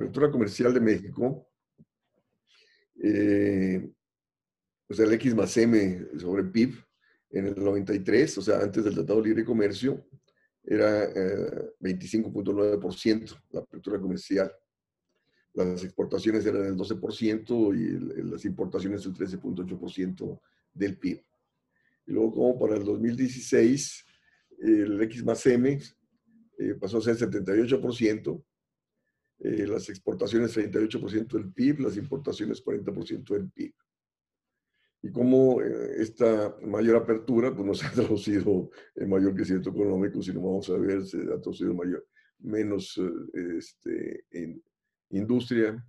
apertura comercial de México, o sea, el X más M sobre PIB en el 93, o sea, antes del Tratado de Libre Comercio, era 25.9% la apertura comercial. Las exportaciones eran el 12% y las importaciones el 13.8% del PIB. Y luego, como para el 2016, el X más M pasó a ser 78%, las exportaciones 38% del PIB, las importaciones 40% del PIB. Y como esta mayor apertura pues no se ha traducido en mayor crecimiento económico, sino vamos a ver, se ha traducido en menos en industria,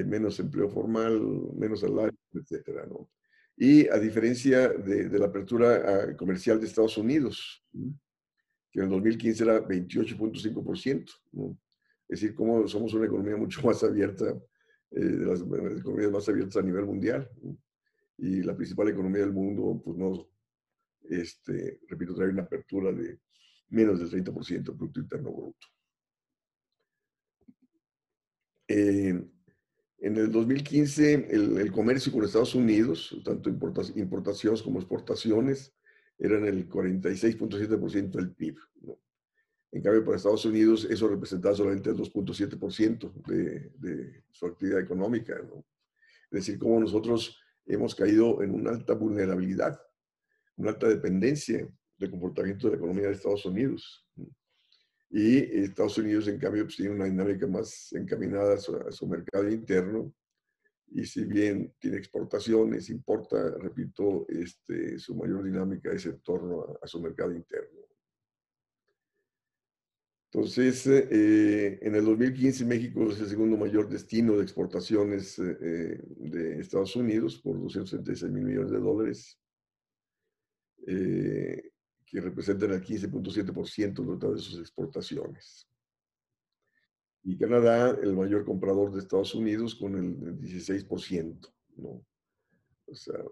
menos empleo formal, menos salario, etcétera, ¿no? Y a diferencia de la apertura comercial de Estados Unidos, que en el 2015 era 28.5%, ¿no? Es decir, como somos una economía mucho más abierta, de las economías más abiertas a nivel mundial, ¿no? Y la principal economía del mundo, pues no, repito, trae una apertura de menos del 30% del Producto Interno Bruto. En el 2015, el comercio con Estados Unidos, tanto importaciones como exportaciones, eran el 46.7% del PIB, ¿no? En cambio, para Estados Unidos eso representaba solamente el 2.7% de su actividad económica, ¿no? Es decir, cómo nosotros hemos caído en una alta vulnerabilidad, una alta dependencia del comportamiento de la economía de Estados Unidos. Y Estados Unidos, en cambio, pues, tiene una dinámica más encaminada a su mercado interno. Y si bien tiene exportaciones, importa, repito, su mayor dinámica es en torno a su mercado interno. Entonces, en el 2015 México es el segundo mayor destino de exportaciones de Estados Unidos por 236 mil millones de dólares, que representan el 15.7% total de sus exportaciones. Y Canadá, el mayor comprador de Estados Unidos, con el 16%, ¿no? O sea,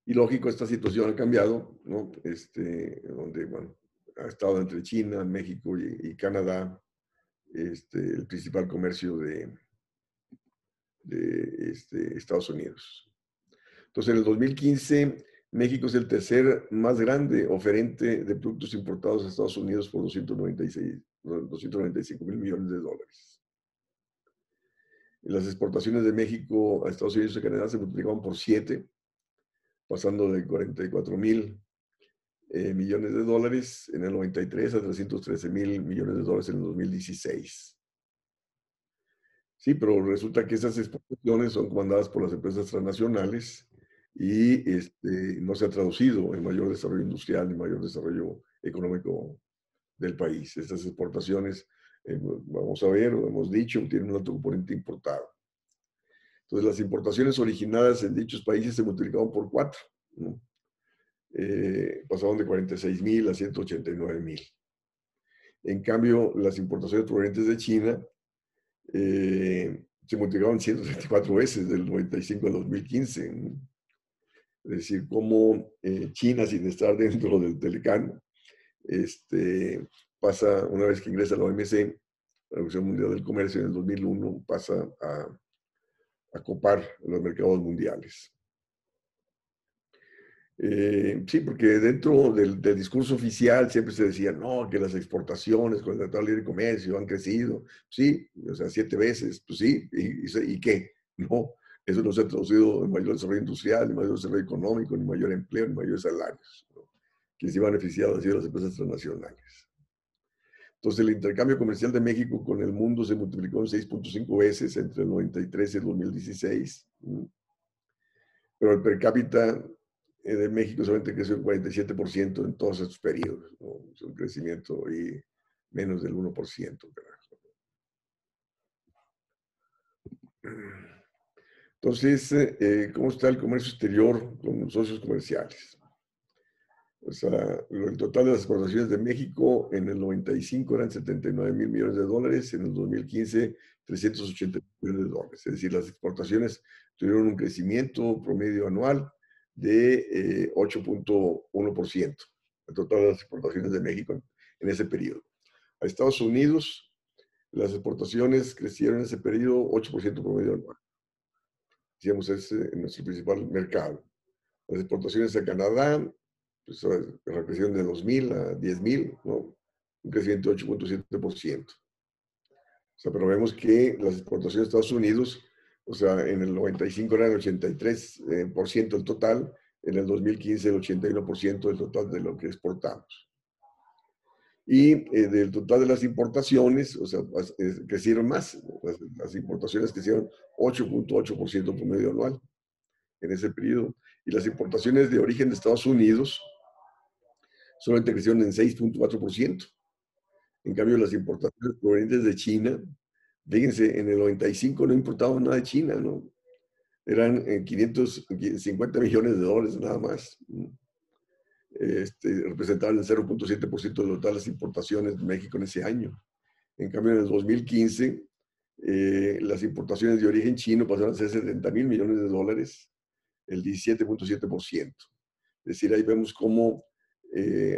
y lógico, esta situación ha cambiado, ¿no? Donde, bueno, ha estado entre China, México y Canadá, el principal comercio de Estados Unidos. Entonces, en el 2015, México es el tercer más grande oferente de productos importados a Estados Unidos por 295 mil millones de dólares. Las exportaciones de México a Estados Unidos y Canadá se multiplicaban por 7, pasando de 44 mil millones de dólares en el 93 a 313 mil millones de dólares en el 2016. Sí, pero resulta que esas exportaciones son comandadas por las empresas transnacionales y no se ha traducido en mayor desarrollo industrial ni mayor desarrollo económico del país. Estas exportaciones, vamos a ver, lo hemos dicho, tienen un alto componente importado. Entonces, las importaciones originadas en dichos países se multiplicaron por 4, ¿no? Pasaron de 46 mil a 189 mil. En cambio, las importaciones provenientes de China se multiplicaron 134 veces del 95 al 2015. ¿No? Es decir, cómo China, sin estar dentro del Telecán, pasa, una vez que ingresa a la OMC, la Organización Mundial del Comercio, en el 2001, pasa a copar los mercados mundiales. Sí, porque dentro del discurso oficial siempre se decía, no, que las exportaciones con el Tratado de Libre Comercio han crecido. Sí, o sea, 7 veces, pues sí, ¿y qué? No, eso no se ha traducido en mayor desarrollo industrial, ni mayor desarrollo económico, ni mayor empleo, ni mayores salarios, ¿no? Quien se iba beneficiado han sido las empresas transnacionales. Entonces, el intercambio comercial de México con el mundo se multiplicó en 6.5 veces entre el 93 y el 2016. Pero el per cápita de México solamente creció un 47% en todos estos periodos, ¿no? Es un crecimiento y menos del 1%, carajo. Entonces, ¿cómo está el comercio exterior con los socios comerciales? O sea, el total de las exportaciones de México en el 95 eran 79 mil millones de dólares, en el 2015 380 millones de dólares. Es decir, las exportaciones tuvieron un crecimiento promedio anual de 8.1%, el total de las exportaciones de México en ese periodo. A Estados Unidos Las exportaciones crecieron en ese periodo 8% promedio anual. Decíamos, es nuestro principal mercado. Las exportaciones a Canadá, pues, crecieron de 2,000 a 10,000, ¿no? Un crecimiento de 8,7%. O sea, pero vemos que las exportaciones de Estados Unidos, o sea, en el 95 eran el 83% del total, en el 2015 el 81% del total de lo que exportamos. Y del total de las importaciones, o sea, crecieron más. Las importaciones crecieron 8,8% promedio anual en ese periodo. Y las importaciones de origen de Estados Unidos solamente crecieron en 6,4%. En cambio, las importaciones provenientes de China, fíjense, en el 95 no importaban nada de China, ¿no? Eran 550 millones de dólares nada más. Representaban el 0,7% del total de las importaciones de México en ese año. En cambio, en el 2015, las importaciones de origen chino pasaron a ser 70,000 millones de dólares, el 17,7%. Es decir, ahí vemos cómo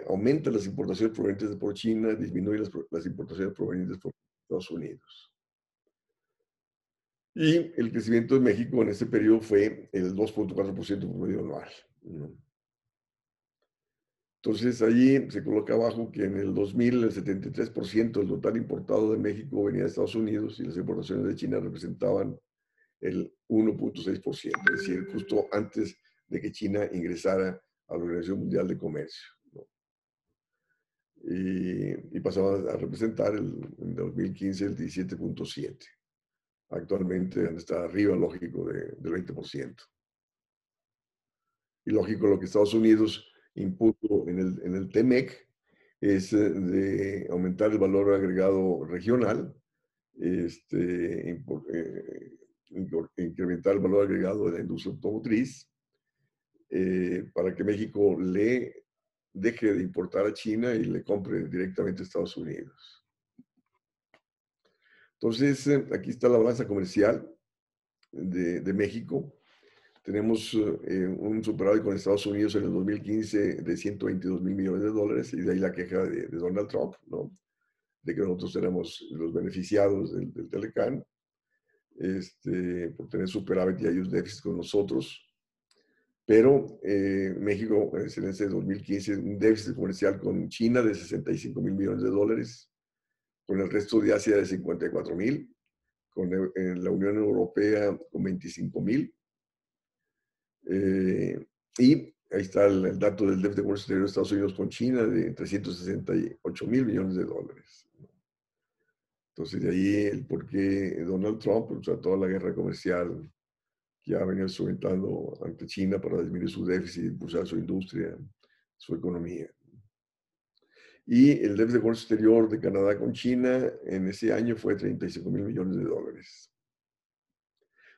aumentan las importaciones provenientes por China, disminuyen las importaciones provenientes por Estados Unidos. Y el crecimiento de México en ese periodo fue el 2,4% promedio anual, ¿no? Entonces, allí se coloca abajo que en el 2000 el 73% del total importado de México venía de Estados Unidos y las importaciones de China representaban el 1,6%, es decir, justo antes de que China ingresara a la Organización Mundial de Comercio, ¿no? Y pasaba a representar en 2015 el 17,7%. Actualmente está arriba, lógico, del 20%. Y lógico, lo que Estados Unidos impuso en el TEMEC es de aumentar el valor agregado regional, incrementar el valor agregado de la industria automotriz, para que México le deje de importar a China y le compre directamente a Estados Unidos. Entonces, aquí está la balanza comercial de México. Tenemos un superávit con Estados Unidos en el 2015 de 122,000 millones de dólares, y de ahí la queja de Donald Trump, ¿no? De que nosotros éramos los beneficiados del Telecán, por tener superávit y ellos déficit con nosotros. Pero México en ese 2015 un déficit comercial con China de 65,000 millones de dólares, con el resto de Asia de 54,000, con la Unión Europea con 25,000. Y ahí está el dato del déficit de comercio exterior de Estados Unidos con China de 368,000 millones de dólares. Entonces, de ahí el por qué Donald Trump, o sea, toda la guerra comercial que ha venido instrumentando ante China para disminuir su déficit, impulsar su industria, su economía. Y el déficit de comercio exterior de Canadá con China en ese año fue 35,000 millones de dólares.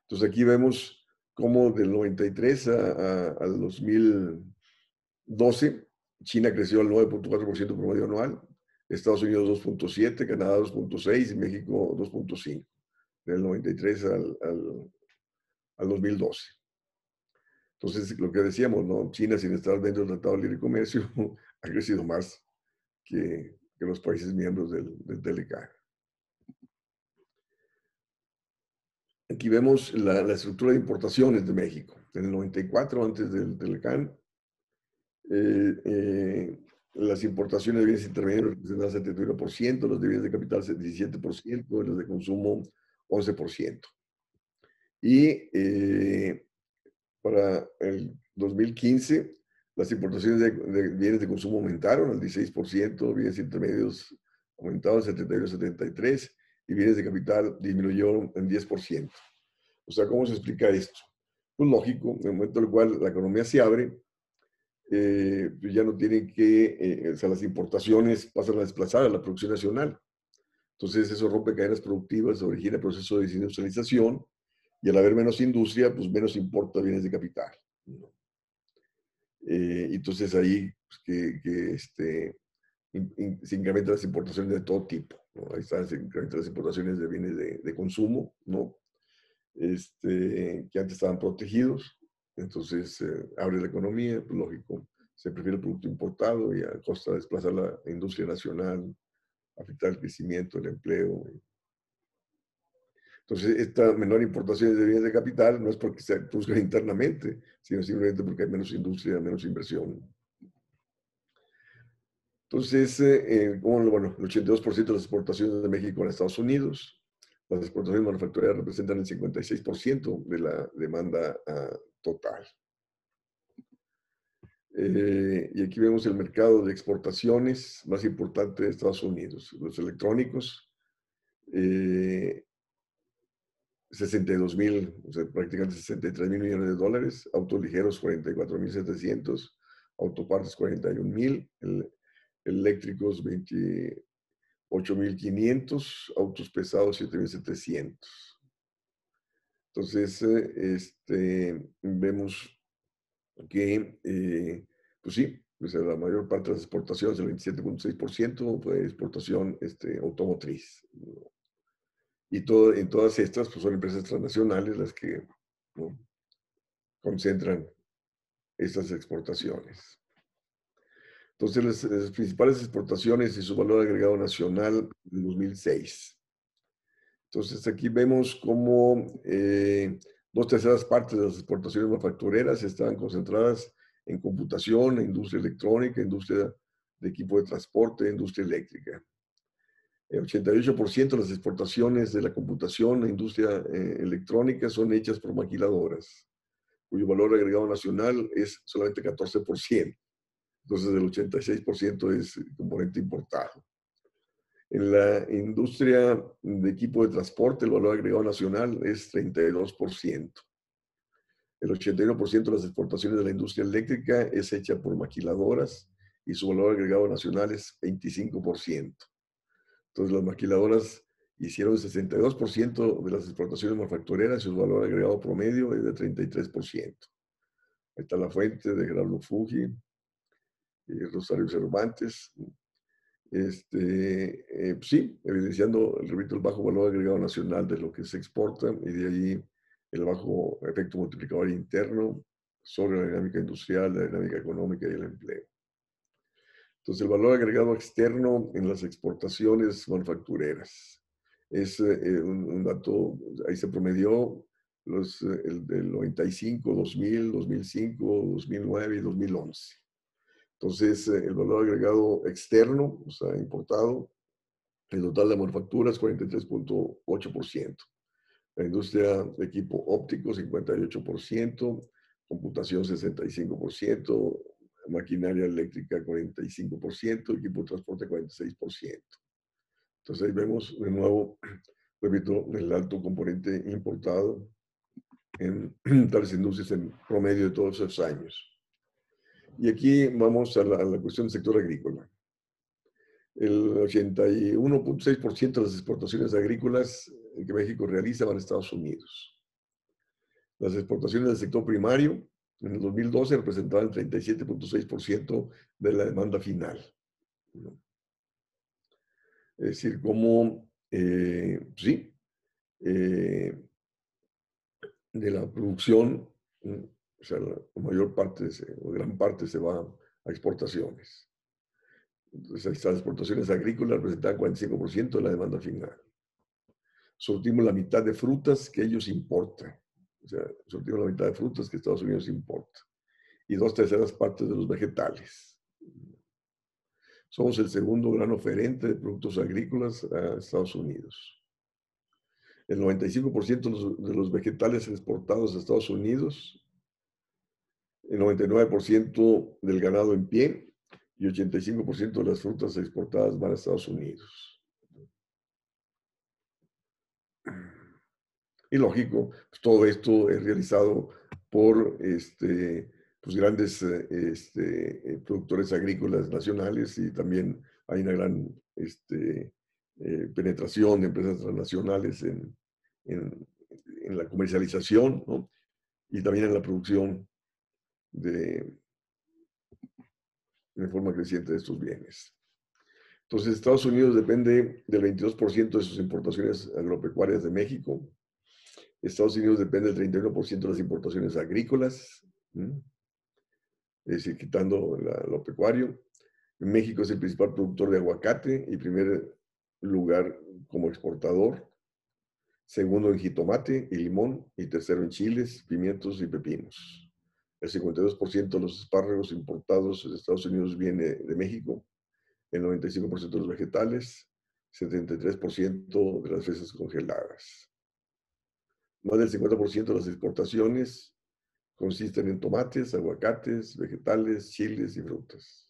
Entonces, aquí vemos cómo del 93 al 2012, China creció al 9,4% promedio anual, Estados Unidos 2,7%, Canadá 2,6% y México 2,5%, del 93 al 2012. Entonces, lo que decíamos, ¿no? China, sin estar dentro del Tratado de Libre Comercio, ha crecido más que los países miembros del TLC. Aquí vemos la estructura de importaciones de México. En el 94, antes del TLCAN, las importaciones de bienes intermedios representaban 71%, los de bienes de capital 17%, los de consumo 11%. Y para el 2015, las importaciones de bienes de consumo aumentaron al 16%, bienes intermedios aumentaron al 71-73%, y bienes de capital disminuyó en 10%. O sea, ¿cómo se explica esto? Pues lógico, en el momento en el cual la economía se abre, pues ya no tienen o sea, las importaciones pasan a desplazar a la producción nacional. Entonces eso rompe cadenas productivas, origina proceso de desindustrialización, y al haber menos industria, pues menos importa bienes de capital, ¿no? Entonces ahí pues, se incrementan las importaciones de todo tipo, ¿no? Ahí están, se incrementan las importaciones de bienes de consumo, ¿no? Que antes estaban protegidos. Entonces abre la economía, pues lógico, se prefiere el producto importado y a costa de desplazar la industria nacional, afectar el crecimiento, el empleo. Entonces, esta menor importación de bienes de capital no es porque se produzca internamente, sino simplemente porque hay menos industria, menos inversión. Entonces, bueno, el 82% de las exportaciones de México a Estados Unidos. Las exportaciones manufactureras representan el 56% de la demanda total. Y aquí vemos el mercado de exportaciones más importante de Estados Unidos. Los electrónicos, 62,000, o sea, prácticamente 63,000 millones de dólares. Autos ligeros, 44,700. Autopartes, 41,000. Eléctricos, 28,500. Autos pesados, 7,700. Entonces, vemos que, pues sí, pues la mayor parte de las exportaciones, el 27,6%, fue exportación automotriz. Y en todas estas, pues son empresas transnacionales las que, ¿no?, concentran estas exportaciones. Entonces, las principales exportaciones y su valor agregado nacional en 2006. Entonces, aquí vemos cómo 2/3 partes de las exportaciones manufactureras estaban concentradas en computación, industria electrónica, industria de equipo de transporte, industria eléctrica. El 88% de las exportaciones de la computación e industria electrónica son hechas por maquiladoras, cuyo valor agregado nacional es solamente 14%. Entonces, el 86% es componente importado. En la industria de equipo de transporte, el valor agregado nacional es 32%. El 81% de las exportaciones de la industria eléctrica es hecha por maquiladoras y su valor agregado nacional es 25%. Entonces, las maquiladoras hicieron 62% de las exportaciones manufactureras y su valor agregado promedio es de 33%. Ahí está la fuente de Gerardo Fuji y Rosario Cervantes. Sí, evidenciando, repito, el bajo valor agregado nacional de lo que se exporta y de ahí el bajo efecto multiplicador interno sobre la dinámica industrial, la dinámica económica y el empleo. Entonces, el valor agregado externo en las exportaciones manufactureras es un dato, ahí se promedió el del 95, 2000, 2005, 2009 y 2011. Entonces, el valor agregado externo, o sea, importado, el total de manufacturas, 43,8%. La industria de equipo óptico, 58%. Computación, 65%. Maquinaria eléctrica, 45%. Equipo de transporte, 46%. Entonces, ahí vemos de nuevo, repito, el alto componente importado en tales industrias en promedio de todos esos años. Y aquí vamos a la cuestión del sector agrícola. El 81,6% de las exportaciones agrícolas que México realiza van a Estados Unidos. Las exportaciones del sector primario en el 2012 representaban el 37,6% de la demanda final. Es decir, como, sí, de la producción, o sea, la mayor parte, o gran parte se va a exportaciones. Entonces, estas exportaciones agrícolas representan 45% de la demanda final. Surtimos la mitad de frutas que ellos importan. O sea, surtimos la mitad de frutas que Estados Unidos importa. Y 2/3 partes de los vegetales. Somos el segundo gran oferente de productos agrícolas a Estados Unidos. El 95% de los vegetales exportados a Estados Unidos, el 99% del ganado en pie y 85% de las frutas exportadas van a Estados Unidos. Y lógico, pues todo esto es realizado por pues grandes productores agrícolas nacionales, y también hay una gran penetración de empresas transnacionales en la comercialización, ¿no?, y también en la producción de forma creciente de estos bienes. Entonces, Estados Unidos depende del 22% de sus importaciones agropecuarias de México. Estados Unidos depende del 31% de las importaciones agrícolas, es decir, quitando lo pecuario. México es el principal productor de aguacate y primer lugar como exportador. segundo en jitomate y limón, y tercero en chiles, pimientos y pepinos. El 52% de los espárragos importados de Estados Unidos viene de México, el 95% de los vegetales, 73% de las fresas congeladas. Más del 50% de las exportaciones consisten en tomates, aguacates, vegetales, chiles y frutas.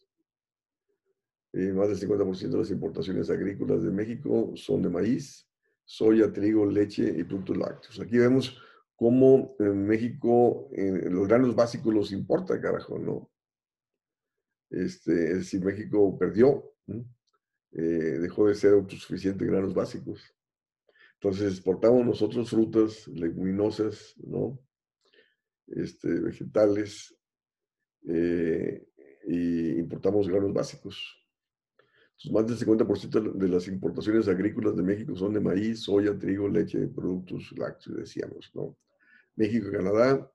Más del 50% de las importaciones agrícolas de México son de maíz, soya, trigo, leche y productos lácteos. Aquí vemos cómo en México los granos básicos los importa, carajo, ¿no? Es decir, México perdió, ¿no? Dejó de ser autosuficiente en granos básicos. Entonces exportamos nosotros frutas, leguminosas, ¿no? Vegetales, y importamos granos básicos. Entonces, más del 50% de las importaciones agrícolas de México son de maíz, soya, trigo, leche, productos lácteos, decíamos, ¿no? México y Canadá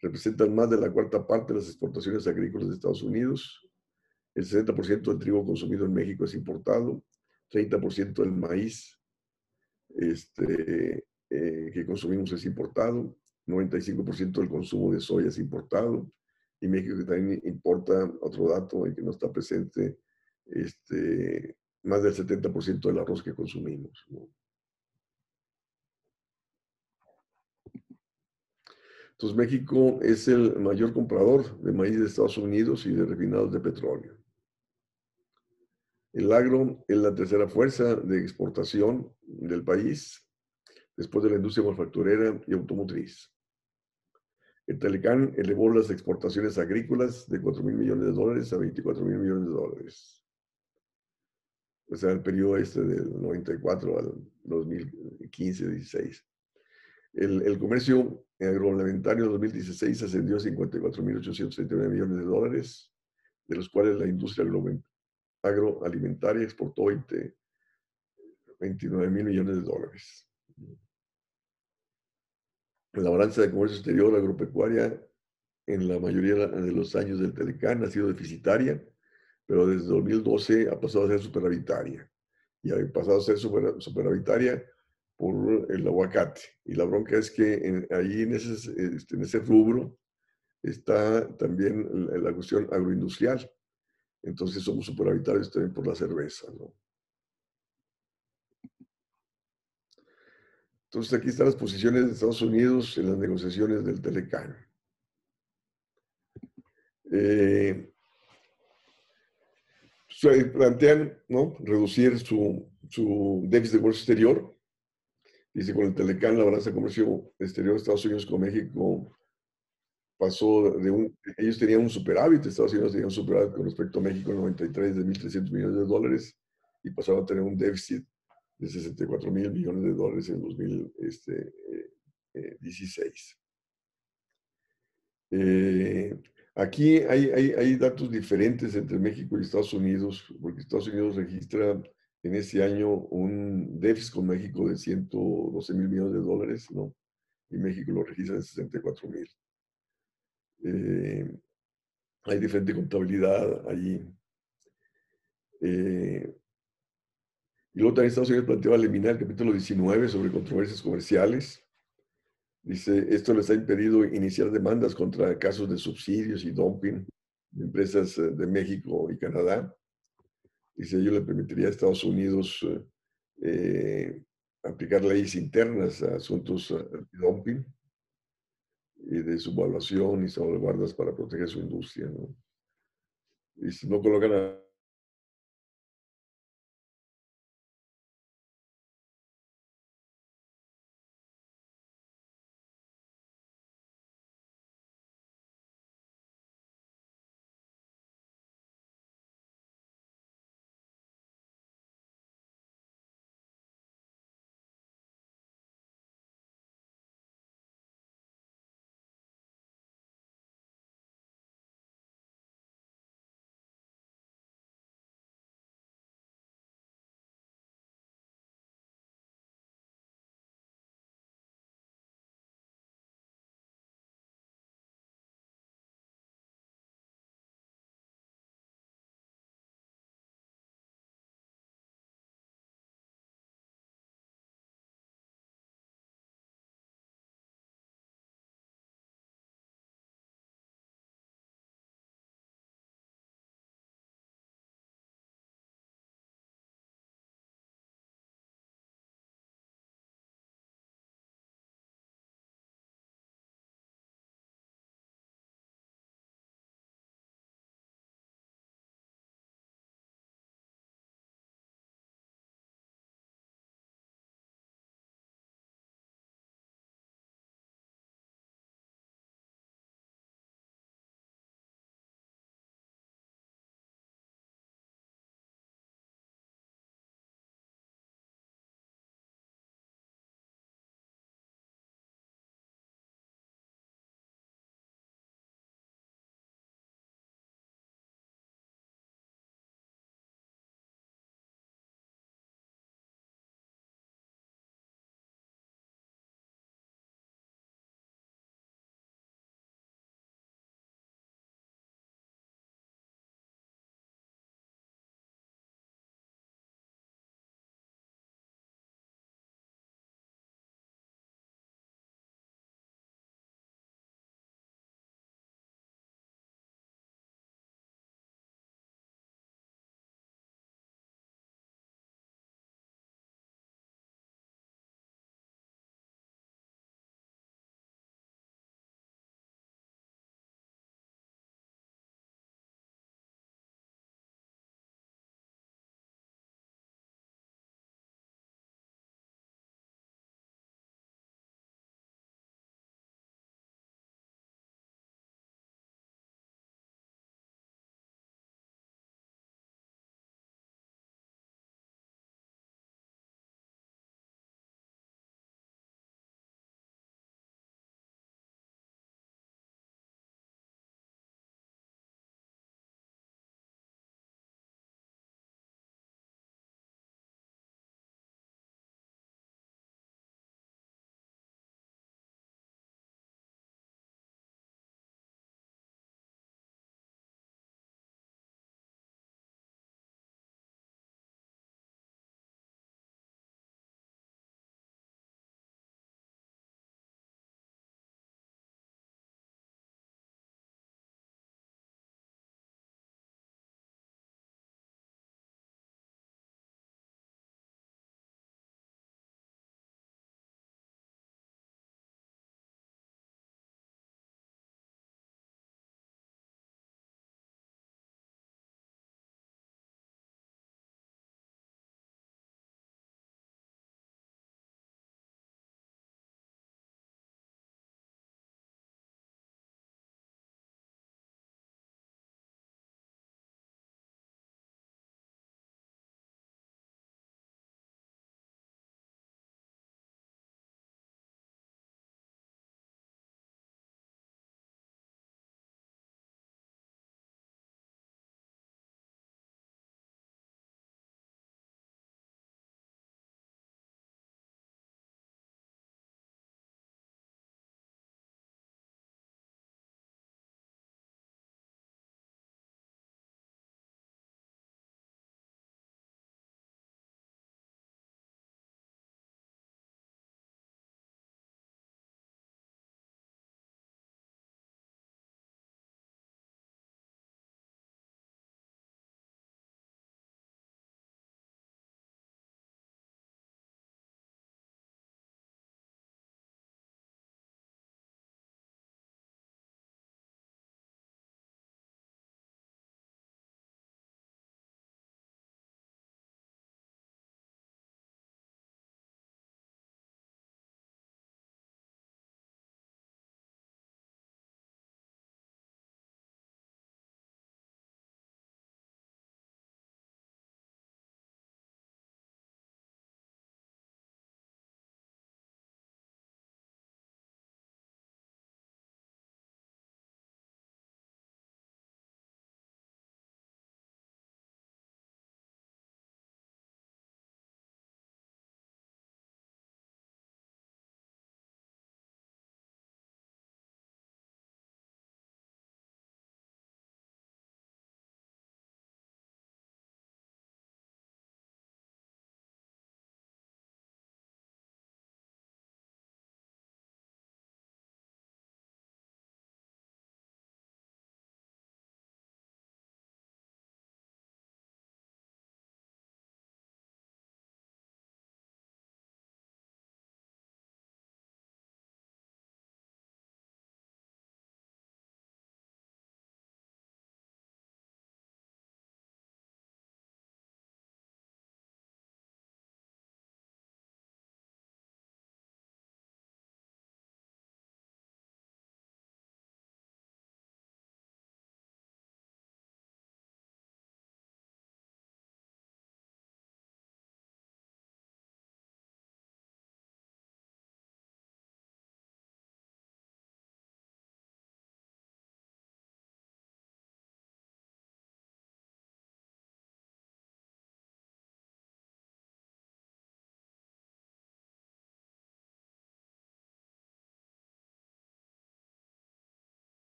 representan más de la cuarta parte de las exportaciones agrícolas de Estados Unidos. El 60% del trigo consumido en México es importado, 30% del maíz que consumimos es importado, 95% del consumo de soya es importado, y México también importa, otro dato en que no está presente, más del 70% del arroz que consumimos, ¿no? Entonces México es el mayor comprador de maíz de Estados Unidos y de refinados de petróleo. El agro es la tercera fuerza de exportación del país, después de la industria manufacturera y automotriz. El Telecán elevó las exportaciones agrícolas de 4,000 millones de dólares a 24,000 millones de dólares. O sea, el periodo del 94 al 2015-16. El comercio agroalimentario en 2016 ascendió a 54,839 millones de dólares, de los cuales la industria agroalimentaria exportó 29,000 millones de dólares. La balanza de comercio exterior agropecuaria en la mayoría de los años del Telecán ha sido deficitaria, pero desde 2012 ha pasado a ser superavitaria. Y ha pasado a ser superavitaria por el aguacate. Y la bronca es que ahí en ese rubro está también la cuestión agroindustrial. Entonces somos superavitarios también por la cerveza, ¿no? Entonces aquí están las posiciones de Estados Unidos en las negociaciones del Telecán. Plantean, ¿no?, reducir su déficit de comercio exterior. Dice, con el Telecán, la balanza de comercio exterior de Estados Unidos con México pasó ellos tenían un superávit, Estados Unidos tenía un superávit con respecto a México en 93 de 1.300 millones de dólares, y pasaron a tener un déficit de 64,000 millones de dólares en 2016. Aquí hay datos diferentes entre México y Estados Unidos, porque Estados Unidos registra en este año un déficit con México de 112,000 millones de dólares, ¿no? Y México lo registra en 64,000. Hay diferente contabilidad allí. Y luego también Estados Unidos planteaba eliminar el capítulo 19 sobre controversias comerciales. Dice, esto les ha impedido iniciar demandas contra casos de subsidios y dumping de empresas de México y Canadá. Dice, ello le permitiría a Estados Unidos aplicar leyes internas a asuntos de dumping y de subvaluación y salvaguardas para proteger su industria, ¿no? Y si no colocan a